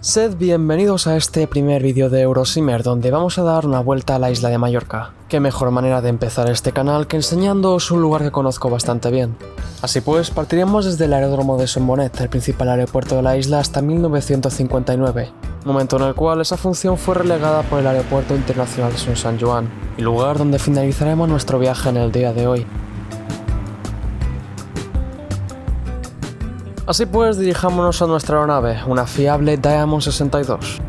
Sed bienvenidos a este primer vídeo de Eurosimmer, donde vamos a dar una vuelta a la isla de Mallorca. Qué mejor manera de empezar este canal que enseñándoos un lugar que conozco bastante bien. Así pues, partiremos desde el aeródromo de Son Bonet, el principal aeropuerto de la isla, hasta 1959, momento en el cual esa función fue relegada por el Aeropuerto Internacional de Son Sant Joan, y lugar donde finalizaremos nuestro viaje en el día de hoy. Así pues, dirijámonos a nuestra aeronave, una fiable Diamond 62.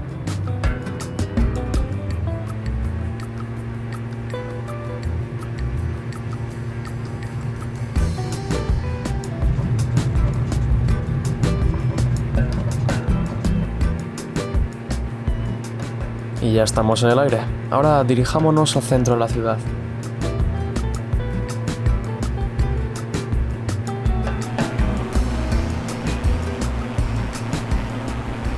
Y ya estamos en el aire. Ahora dirijámonos al centro de la ciudad.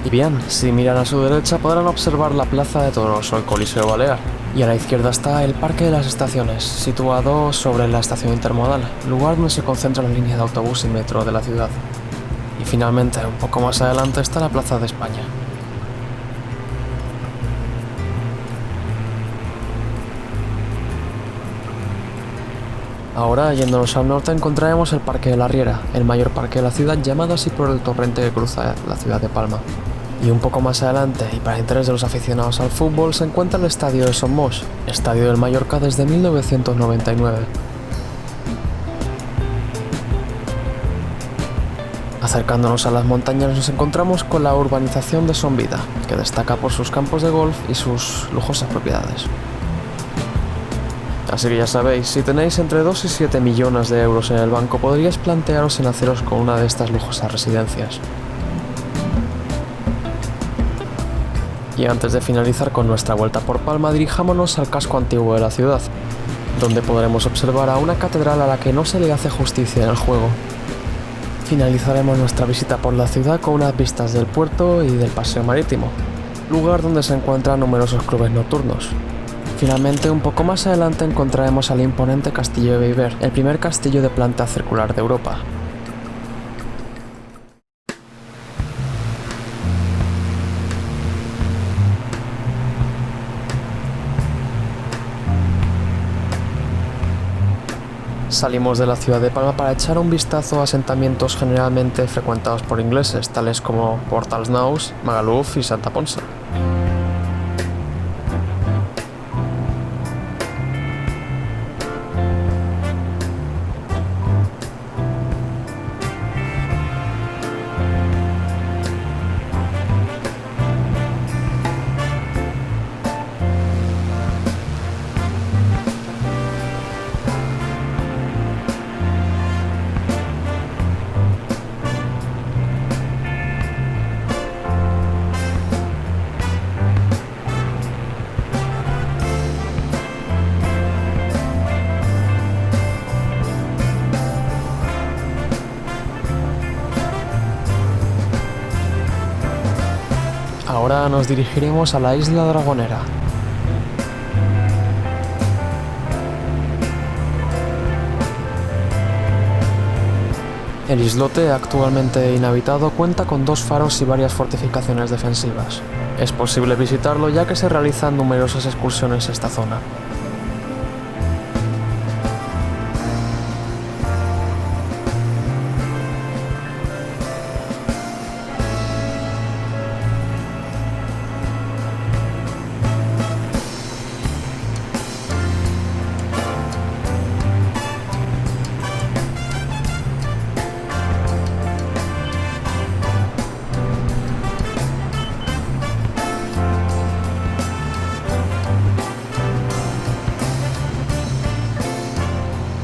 Y bien, si miran a su derecha podrán observar la Plaza de Toros o el Coliseo Balear. Y a la izquierda está el Parque de las Estaciones, situado sobre la estación intermodal, lugar donde se concentra la línea de autobús y metro de la ciudad. Y finalmente, un poco más adelante está la Plaza de España. Ahora, yéndonos al norte, encontraremos el Parque de la Riera, el mayor parque de la ciudad, llamado así por el torrente que cruza la ciudad de Palma. Y un poco más adelante, y para interés de los aficionados al fútbol, se encuentra el Estadio de Son Moix, estadio del Mallorca desde 1999. Acercándonos a las montañas nos encontramos con la urbanización de Son Vida, que destaca por sus campos de golf y sus lujosas propiedades. Así que ya sabéis, si tenéis entre 2 y 7 millones de euros en el banco, podríais plantearos en haceros con una de estas lujosas residencias. Y antes de finalizar con nuestra vuelta por Palma, dirijámonos al casco antiguo de la ciudad, donde podremos observar a una catedral a la que no se le hace justicia en el juego. Finalizaremos nuestra visita por la ciudad con unas vistas del puerto y del paseo marítimo, lugar donde se encuentran numerosos clubes nocturnos. Finalmente, un poco más adelante encontraremos al imponente Castillo de Bellver, el primer castillo de planta circular de Europa. Salimos de la ciudad de Palma para echar un vistazo a asentamientos generalmente frecuentados por ingleses, tales como Portsmouth, Magaluf y Santa Ponsa. Ahora nos dirigiremos a la isla Dragonera. El islote, actualmente inhabitado, cuenta con 2 faros y varias fortificaciones defensivas. Es posible visitarlo ya que se realizan numerosas excursiones a esta zona.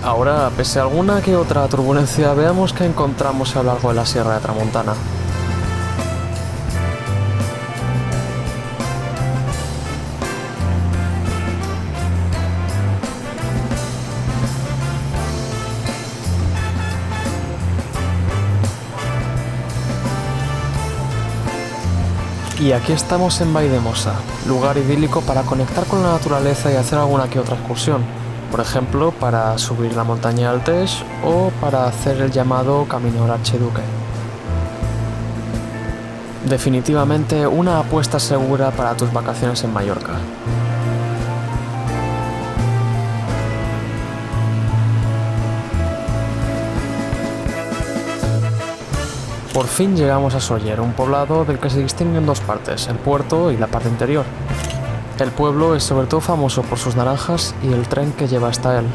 Ahora, pese a alguna que otra turbulencia, veamos qué encontramos a lo largo de la Sierra de Tramontana. Y aquí estamos en Valldemossa, lugar idílico para conectar con la naturaleza y hacer alguna que otra excursión. Por ejemplo, para subir la montaña del Tesch o para hacer el llamado Camino del Archiduque. Definitivamente una apuesta segura para tus vacaciones en Mallorca. Por fin llegamos a Sóller, un poblado del que se distinguen dos partes, el puerto y la parte interior. El pueblo es sobre todo famoso por sus naranjas y el tren que lleva hasta él.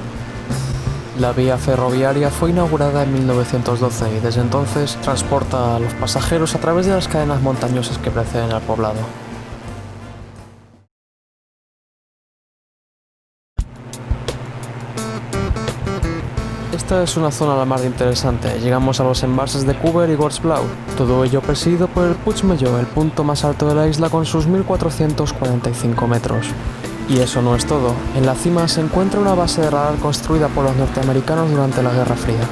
La vía ferroviaria fue inaugurada en 1912 y desde entonces transporta a los pasajeros a través de las cadenas montañosas que preceden al poblado. Esta es una zona la mar de interesante. Llegamos a los embalses de Cúber y Gorsblau, todo ello presidido por el Puig Major, el punto más alto de la isla con sus 1445 metros. Y eso no es todo. En la cima se encuentra una base de radar construida por los norteamericanos durante la Guerra Fría.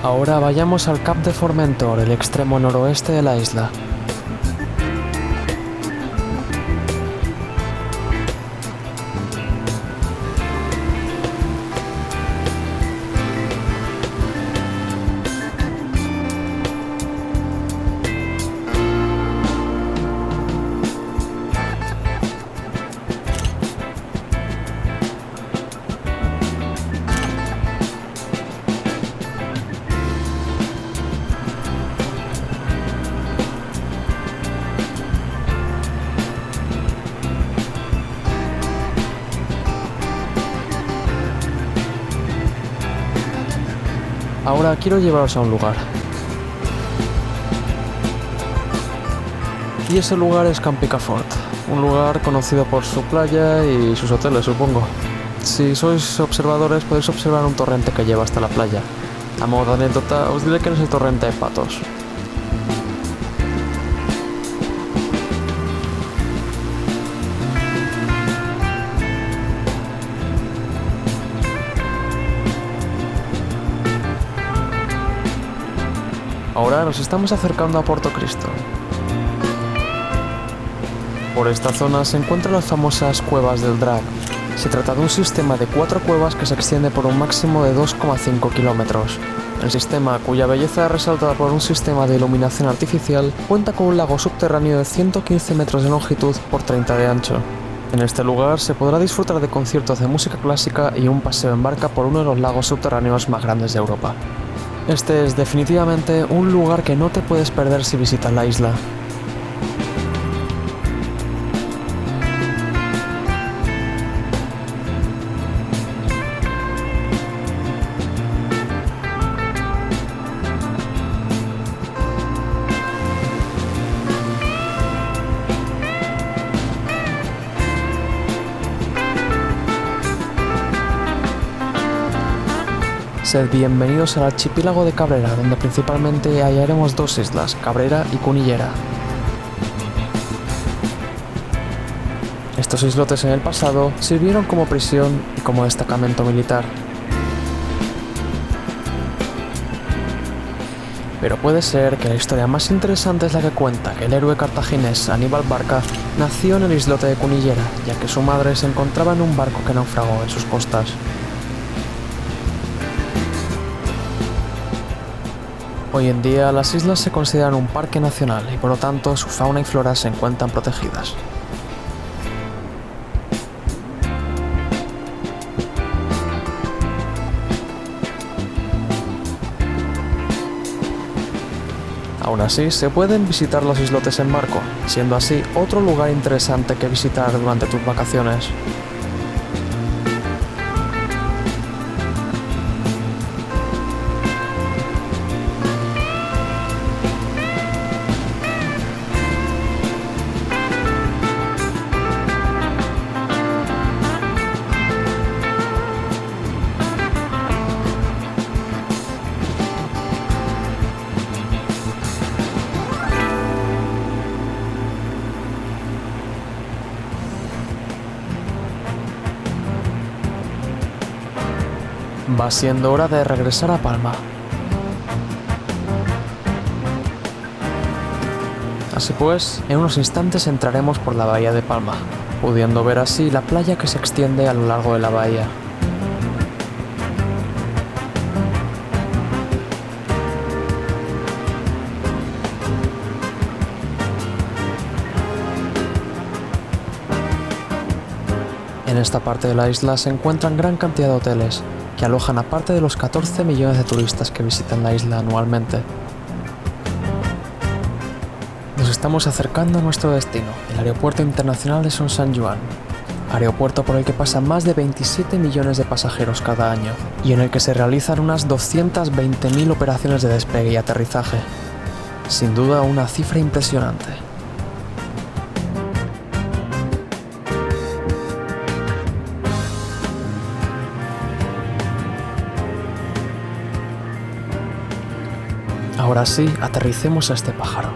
Ahora vayamos al Cap de Formentor, el extremo noroeste de la isla. Ahora quiero llevaros a un lugar. Y ese lugar es Camp Picafort, un lugar conocido por su playa y sus hoteles, supongo. Si sois observadores podéis observar un torrente que lleva hasta la playa. A modo de anécdota os diré que en ese torrente hay patos. Ahora nos estamos acercando a Porto Cristo. Por esta zona se encuentran las famosas Cuevas del Drac. Se trata de un sistema de 4 cuevas que se extiende por un máximo de 2,5 kilómetros. El sistema, cuya belleza es resaltada por un sistema de iluminación artificial, cuenta con un lago subterráneo de 115 metros de longitud por 30 de ancho. En este lugar se podrá disfrutar de conciertos de música clásica y un paseo en barca por uno de los lagos subterráneos más grandes de Europa. Este es definitivamente un lugar que no te puedes perder si visitas la isla. Sed bienvenidos al archipiélago de Cabrera, donde principalmente hallaremos 2 islas, Cabrera y Cunillera. Estos islotes en el pasado sirvieron como prisión y como destacamento militar. Pero puede ser que la historia más interesante es la que cuenta que el héroe cartaginés Aníbal Barca nació en el islote de Cunillera, ya que su madre se encontraba en un barco que naufragó en sus costas. Hoy en día las islas se consideran un parque nacional y por lo tanto su fauna y flora se encuentran protegidas. Aún así, se pueden visitar los islotes en barco, siendo así otro lugar interesante que visitar durante tus vacaciones. Va siendo hora de regresar a Palma. Así pues, en unos instantes entraremos por la bahía de Palma, pudiendo ver así la playa que se extiende a lo largo de la bahía. En esta parte de la isla se encuentran gran cantidad de hoteles, que alojan a parte de los 14 millones de turistas que visitan la isla anualmente. Nos estamos acercando a nuestro destino, el Aeropuerto Internacional de Son Sanjuan, aeropuerto por el que pasan más de 27 millones de pasajeros cada año, y en el que se realizan unas 220.000 operaciones de despegue y aterrizaje. Sin duda una cifra impresionante. Ahora sí, aterricemos a este pájaro.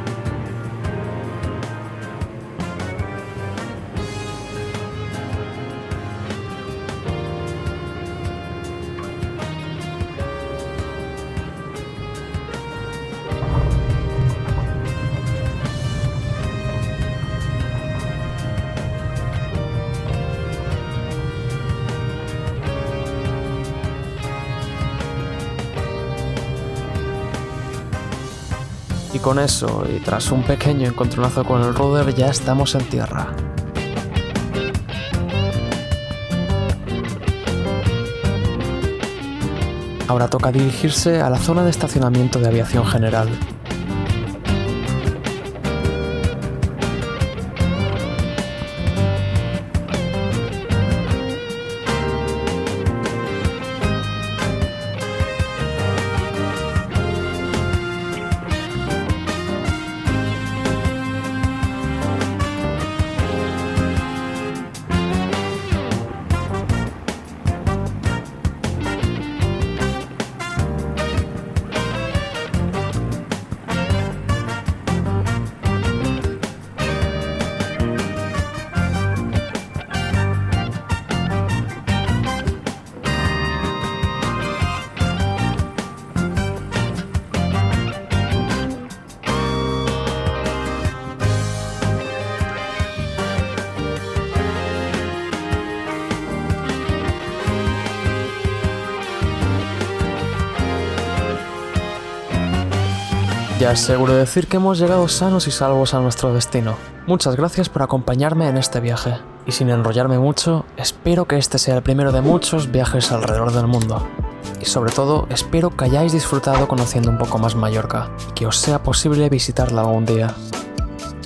Y con eso, y tras un pequeño encontronazo con el rudder, ya estamos en tierra. Ahora toca dirigirse a la zona de estacionamiento de aviación general. Ya es seguro decir que hemos llegado sanos y salvos a nuestro destino. Muchas gracias por acompañarme en este viaje. Y sin enrollarme mucho, espero que este sea el primero de muchos viajes alrededor del mundo. Y sobre todo, espero que hayáis disfrutado conociendo un poco más Mallorca, y que os sea posible visitarla algún día.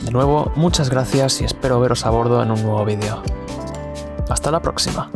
De nuevo, muchas gracias y espero veros a bordo en un nuevo vídeo. Hasta la próxima.